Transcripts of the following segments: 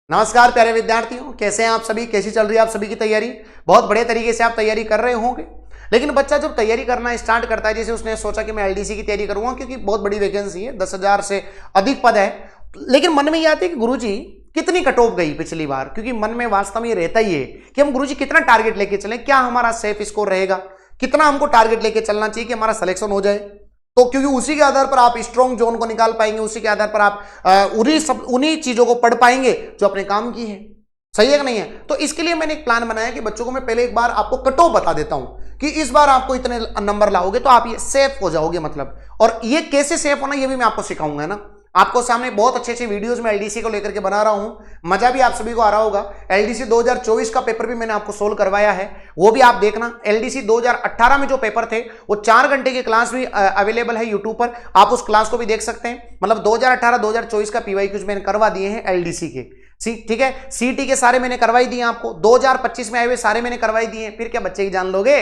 नमस्कार प्यारे विद्यार्थियों, कैसे हैं आप सभी? कैसी चल रही है आप सभी की तैयारी? बहुत बड़े तरीके से आप तैयारी कर रहे होंगे। लेकिन बच्चा जब तैयारी करना स्टार्ट करता है, जैसे उसने सोचा कि मैं एलडीसी की तैयारी करूंगा क्योंकि बहुत बड़ी वैकेंसी है, 10,000 से अधिक पद है, लेकिन मन में ये आती है कि गुरुजी कितनी कट ऑफ गई पिछली बार, क्योंकि मन में वास्तव में ये रहता ही है कि हम गुरुजी कितना टारगेट लेके चले, क्या हमारा सेफ स्कोर रहेगा, कितना हमको टारगेट लेके चलना चाहिए कि हमारा सिलेक्शन हो जाए। तो क्योंकि उसी के आधार पर आप स्ट्रॉन्ग जोन को निकाल पाएंगे, उसी के आधार पर आप उन्हीं चीजों को पढ़ पाएंगे जो अपने काम की है। सही है कि नहीं है? तो इसके लिए मैंने एक प्लान बनाया कि बच्चों को मैं पहले एक बार आपको कट ऑफ बता देता हूं कि इस बार आपको इतने नंबर लाओगे तो आप ये सेफ हो जाओगे, मतलब। और ये कैसे सेफ होना ये भी मैं आपको सिखाऊंगा ना। आपको सामने बहुत अच्छे अच्छे वीडियोस में एलडीसी को लेकर के बना रहा हूं, मजा भी आप सभी को आ रहा होगा। एलडीसी 2024 का पेपर भी मैंने आपको सोल्व करवाया है, वो भी आप देखना। एलडीसी 2018 में जो पेपर थे वो 4 घंटे की क्लास भी अवेलेबल है यूट्यूब पर, आप उस क्लास को भी देख सकते हैं। मतलब 2018-2024 का पीवाईक्यूज मैंने करवा दिए हैं एलडीसी के, ठीक है। सीटी के सारे मैंने करवाई दिए आपको, 2025 में आए हुए सारे मैंने करवाई दिए हैं। फिर क्या बच्चे की जान लोगे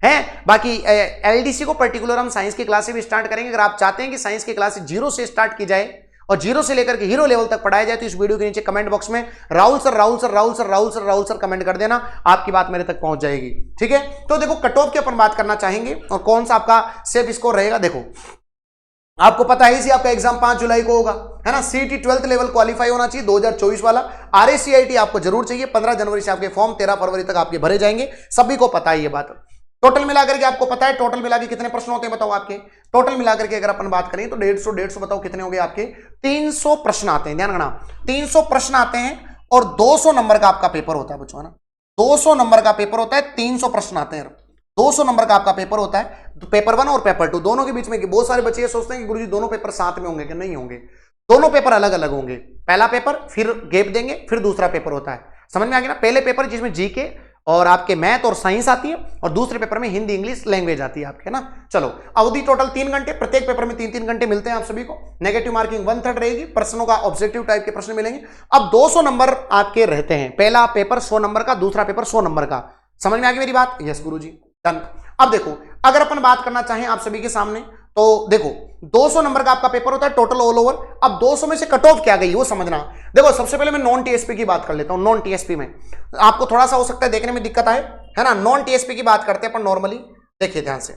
हैं? बाकी एलडीसी को पर्टिकुलर हम साइंस की क्लास से भी स्टार्ट करेंगे। अगर आप चाहते हैं कि साइंस की क्लास 0 से स्टार्ट की जाए और 0 से लेकर के हीरो लेवल तक पढ़ाया जाए, तो इस वीडियो के नीचे कमेंट बॉक्स में Rahul sir Rahul sir Rahul sir Rahul sir Rahul sir comment कर देना, आपकी बात मेरे तक पहुंच जाएगी। ठीक है, तो देखो कट ऑफ की अपन बात करना चाहेंगे और कौन सा आपका सेफ स्कोर रहेगा। देखो आपको पता है आपका एग्जाम 5 जुलाई को होगा, है ना। सीटी 12th लेवल क्वालिफाई होना चाहिए 2024 वाला। आरएसीआईटी आपको जरूर चाहिए। 15 जनवरी से आपके फॉर्म 13 फरवरी तक आपके भरे जाएंगे, सभी को पता है ये बात। टोटल मिलाकर के आपको पता है, टोटल मिलाकर कितने प्रश्न होते हैं बताओ आपके? टोटल मिलाकर के अगर अपन बात करें तो 150 बताओ कितने हो गए आपके? 300 प्रश्न आते हैं, ध्यान रखना। 300 प्रश्न आते हैं और 200 नंबर का आपका पेपर होता है बच्चों, है ना। 200 नंबर का पेपर होता है, 300 प्रश्न आते हैं, 200 नंबर का आपका पेपर होता है। तो पेपर 1 और पेपर 2 दोनों के बीच में बहुत सारे बच्चे ये सोचते हैं कि गुरुजी दोनों पेपर साथ में होंगे, कि नहीं होंगे। दोनों पेपर अलग अलग होंगे। पहला पेपर फिर गैप देंगे, फिर दूसरा पेपर होता है। समझ में आ गया ना? पहले पेपर जिसमें जीके और आपके मैथ और साइंस आती है, और दूसरे पेपर में हिंदी इंग्लिश लैंग्वेज आती है आपके, ना। चलो, अवधि टोटल 3 घंटे, प्रत्येक पेपर में 3-3 घंटे मिलते हैं आप सभी को। नेगेटिव मार्किंग 1/3 रहेगी, प्रश्नों का ऑब्जेक्टिव टाइप के प्रश्न मिलेंगे। अब 200 नंबर आपके रहते हैं। पहला पेपर 100 नंबर का, दूसरा पेपर 100 नंबर का। समझ में आ गई मेरी बात? यस गुरुजी, डन। अब देखो, अगर अपन बात करना चाहें आप सभी के सामने, तो देखो 200 नंबर का आपका पेपर होता है टोटल ऑल ओवर। अब 200 में से कट ऑफ क्या गई वो समझना। देखो सबसे पहले मैं नॉन टीएसपी की बात कर लेता हूं। नॉन टीएसपी में आपको थोड़ा सा हो सकता है देखने में दिक्कत आए, है ना। नॉन टीएसपी की बात करते हैं अपन नॉर्मली, देखिए ध्यान से।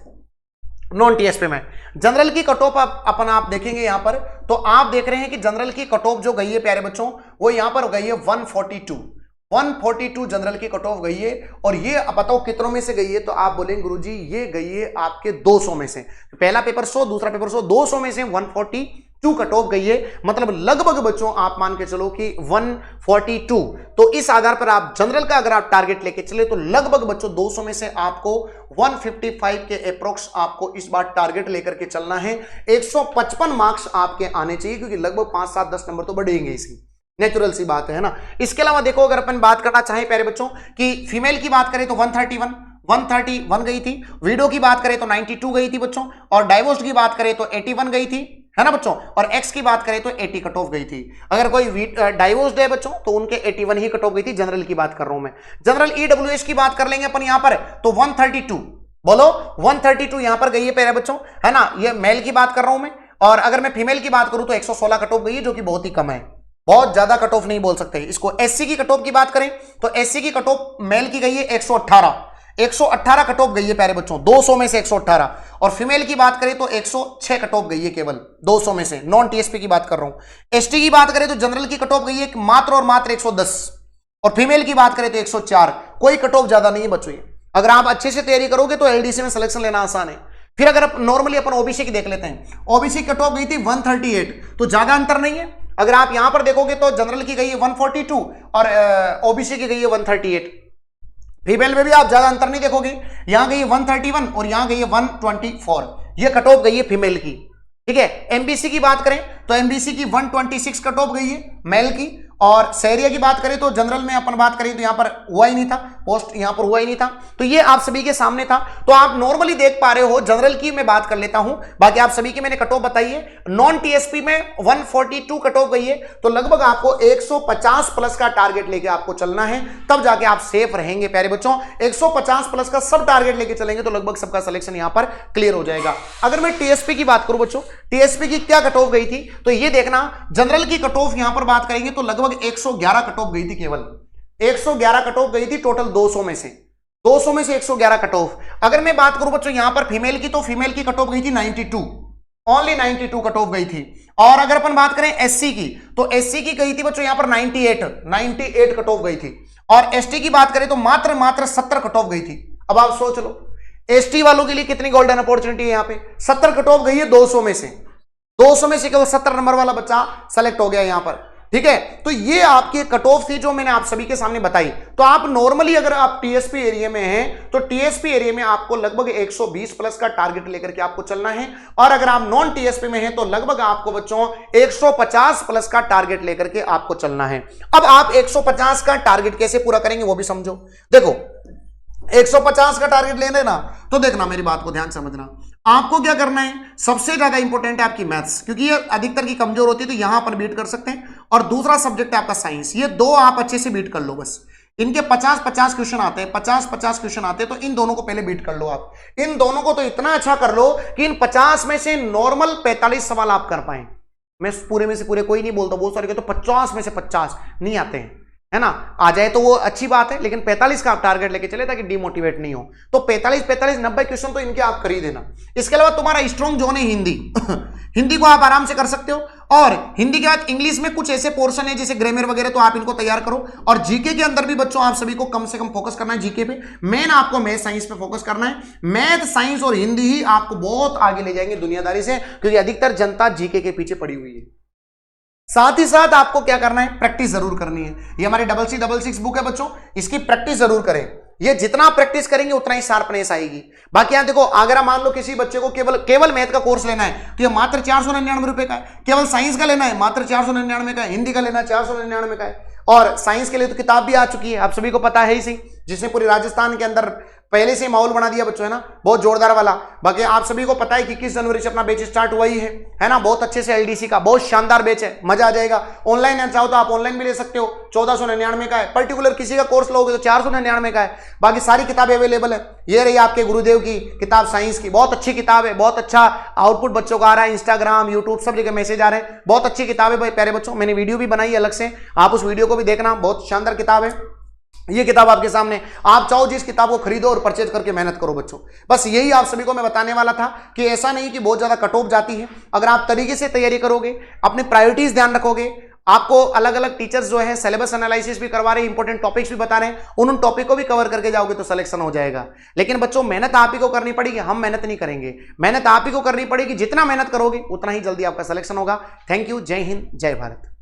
नॉन टीएसपी में जनरल की कट ऑफ अपन आप देखेंगे यहां पर, तो आप देख रहे हैं कि जनरल की कट ऑफ जो गई है प्यारे बच्चों, वो यहां पर गई है 142 जनरल की कट ऑफ गई है। और ये बताओ कितनों में से गई है? तो आप बोलेंगे गुरुजी ये गई है आपके 200 में से। पहला पेपर 100, दूसरा पेपर 100, 200 में से 142 कट ऑफ गई है। मतलब लगभग बच्चों आप मान के चलो कि 142। तो इस आधार पर आप जनरल का अगर आप टारगेट लेके चले तो लगभग बच्चों 200 में से आपको 155 के अप्रोक्स आपको इस बार टारगेट लेकर के चलना है। 155 मार्क्स आपके आने चाहिए, क्योंकि लगभग 5, 7, 10 नंबर तो बढ़ेंगे इसकी, नेचुरल सी बात है ना। इसके अलावा देखो, अगर अपन बात करना चाहें प्यारे बच्चों कि फीमेल की बात करें तो 131 गई थी। वीडो की बात करें तो 92 गई थी बच्चों, और डाइवोर्स की बात करें तो 81 गई थी, है ना बच्चों। और एक्स की बात करें तो 80 कट ऑफ गई थी। अगर कोई डाइवोर्स है बच्चों तो उनके 81 ही कट ऑफ गई थी। जनरल की बात कर रहा हूं मैं। जनरल ईडब्ल्यूएस की बात कर लेंगे अपन यहां पर, तो 132, बोलो 132 यहां पर गई है प्यारे बच्चों, है ना। ये मेल की बात कर रहा हूं मैं। और अगर मैं फीमेल की बात करूं तो 116 कट ऑफ गई है, जो कि बहुत ही कम है, बहुत ज्यादा कट ऑफ नहीं बोल सकते इसको। एससी की कट ऑफ की बात करें तो एससी की कट ऑफ मेल की गई है 118 कट ऑफ गई है प्यारे बच्चों, 200 में से 118। और फीमेल की बात करें तो 106 कट ऑफ गई है केवल 200 में से। नॉन टीएसपी की बात कर रहा हूं। एसटी की बात करें तो जनरल की कट ऑफ गई है मात्र और मात्र 110, और फीमेल की बात करें तो 104। कोई कट ऑफ ज्यादा नहीं है बच्चों। अगर आप अच्छे से तैयारी करोगे तो एलडीसी में सिलेक्शन लेना आसान है। फिर अगर नॉर्मली अपन ओबीसी की देख लेते हैं, ओबीसी कट ऑफ गई थी 138, तो ज्यादा अंतर नहीं है। अगर आप यहां पर देखोगे तो जनरल की गई है 142 और ओबीसी की गई है 138। फीमेल में भी आप ज्यादा अंतर नहीं देखोगे, यहां गई है 131 और यहां गई है 124। ये कट ऑफ गई है फीमेल की, ठीक है। एमबीसी की बात करें तो एमबीसी की 126 कट ऑफ गई है मेल की। और सहरिया की बात करें तो जनरल में अपन बात करें तो यहां पर हुआ ही नहीं था, पोस्ट यहां पर हुआ ही नहीं था। तो ये आप सभी के सामने था, तो आप नॉर्मली देख पा रहे हो। जनरल की मैं बात कर लेता हूं, बाकी आप सभी की मैंने कट ऑफ बताई है। नॉन टीएसपी में 142 कट ऑफ गई है, तो लगभग आपको 150 प्लस का टारगेट लेके आपको चलना है, तब जाके आप सेफ रहेंगे प्यारे बच्चों। 150 प्लस का सब टारगेट लेके चलेंगे तो लगभग सबका सिलेक्शन यहां पर क्लियर हो जाएगा। अगर मैं टीएसपी की बात करूं बच्चों, टीएसपी की क्या कट ऑफ गई थी, तो ये देखना। जनरल की कट ऑफ यहां पर बात करेंगे तो लगभग लगभग 111 कट ऑफ गई थी, केवल 111 कट ऑफ गई थी टोटल 200 में से 111 कट ऑफ। अगर मैं बात करूं बच्चों यहां पर फीमेल की, तो फीमेल की कट ऑफ गई थी 92, ओनली 92 कट ऑफ गई थी। और अगर अपन बात करें एससी की, तो एससी की गई थी बच्चों यहां पर 98 कट ऑफ गई थी। और एसटी की बात करें तो मात्र 70 कट ऑफ गई थी। अब आप सोच लो एसटी वालों के लिए कितनी गोल्डन अपॉर्चुनिटी है, यहां पे 70 कट ऑफ गई है 200 में से, 200 में से केवल 70 नंबर वाला बच्चा सेलेक्ट हो गया यहां पर, ठीक है। तो ये आपकी कट ऑफ थी जो मैंने आप सभी के सामने बताई। तो आप नॉर्मली अगर आप टीएसपी एरिया में हैं, तो टीएसपी एरिया में आपको लगभग 120 प्लस का टारगेट लेकर के आपको चलना है। और अगर आप नॉन टीएसपी में हैं, तो लगभग आपको बच्चों 150 प्लस का टारगेट लेकर के आपको चलना है। अब आप 150 का टारगेट कैसे पूरा करेंगे वो भी समझो। देखो 150 का टारगेट लेने ना, तो देखना मेरी बात को ध्यान समझना। आपको क्या करना है, सबसे ज्यादा इंपॉर्टेंट है आपकी मैथ्स, क्योंकि ये अधिकतर की कमजोर होती है, तो यहां पर बीट कर सकते हैं। और दूसरा सब्जेक्ट है आपका साइंस, ये दो आप अच्छे से बीट कर लो बस। इनके 50-50 क्वेश्चन आते हैं, 50-50 क्वेश्चन आते हैं, तो इन दोनों को पहले बीट कर लो आप। इन दोनों को तो इतना अच्छा कर लो कि इन 50 में से नॉर्मल 45 सवाल आप कर पाए। मैं पूरे में से पूरे कोई नहीं बोलता, बहुत सारे तो 50 में से 50 नहीं आते हैं, है ना। आ जाए तो वो अच्छी बात है, लेकिन 45 का आप टारगेट लेके चले ताकि डिमोटिवेट नहीं हो। तो 45 90 क्वेश्चन तो इनके आप कर ही देना। इसके अलावा तुम्हारा स्ट्रॉन्ग जोन है हिंदी हिंदी को आप आराम से कर सकते हो। और हिंदी के बाद इंग्लिश में कुछ ऐसे पोर्शन है जैसे ग्रामर वगैरह, तो आप इनको तैयार करो। और जीके के अंदर भी बच्चों आप सभी को कम से कम फोकस करना है जीके पे। मेन आपको मैथ साइंस पे फोकस करना है। मैथ साइंस और हिंदी ही आपको बहुत आगे ले जाएंगे दुनियादारी से, क्योंकि अधिकतर जनता जीके के पीछे पड़ी हुई है। साथ ही साथ आपको क्या करना है, प्रैक्टिस जरूर करनी है। ये हमारी 6666 बुक है बच्चों, इसकी प्रैक्टिस जरूर करें। ये जितना प्रैक्टिस करेंगे उतना ही शार्पनेस आएगी। बाकी यहां देखो, अगर मान लो किसी बच्चे को केवल मैथ का कोर्स लेना है, तो ये मात्र 499 रुपए का है। केवल साइंस का लेना है, मात्र 499 का है। हिंदी का लेना है, 499 का है। और साइंस के लिए तो किताब भी आ चुकी है, आप सभी को पता है ही सही, जिसने पूरी राजस्थान के अंदर पहले से माहौल बना दिया बच्चों, है ना, बहुत जोरदार वाला। बाकी आप सभी को पता है कि 21 जनवरी से अपना बैच स्टार्ट हुआ ही है ना। बहुत अच्छे से एलडीसी का बहुत शानदार बैच है, मजा आ जाएगा। ऑनलाइन चाहो तो आप ऑनलाइन भी ले सकते हो, 1499 का है। पर्टिकुलर किसी का कोर्स लोगे तो 499 का है। बाकी सारी किताबें अवेलेबल है। ये रही आपके गुरुदेव की किताब साइंस की, बहुत अच्छी किताब है, बहुत अच्छा आउटपुट बच्चों का आ रहा है। इंस्टाग्राम, यूट्यूब सब जगह मैसेज आ रहे हैं। बहुत अच्छी किताब है भाई प्यारे बच्चों, मैंने वीडियो भी बनाई अलग से, आप उस वीडियो को भी देखना, बहुत शानदार किताब है। ये किताब आपके सामने, आप चाहो जिस किताब को खरीदो और परचेज करके मेहनत करो बच्चों। बस यही आप सभी को मैं बताने वाला था कि ऐसा नहीं कि बहुत ज्यादा कट ऑफ जाती है। अगर आप तरीके से तैयारी करोगे, अपने प्रायोरिटीज ध्यान रखोगे, आपको अलग अलग टीचर्स जो है सिलेबस एनालिसिस भी करवा रहे हैं, इंपॉर्टेंट टॉपिक्स भी बता रहे हैं, उन टॉपिक को भी कवर करके जाओगे तो सिलेक्शन हो जाएगा। लेकिन बच्चों मेहनत आप ही को करनी पड़ेगी, हम मेहनत नहीं करेंगे। मेहनत आप ही को करनी पड़ेगी, जितना मेहनत करोगे उतना ही जल्दी आपका सिलेक्शन होगा। थैंक यू, जय हिंद, जय भारत।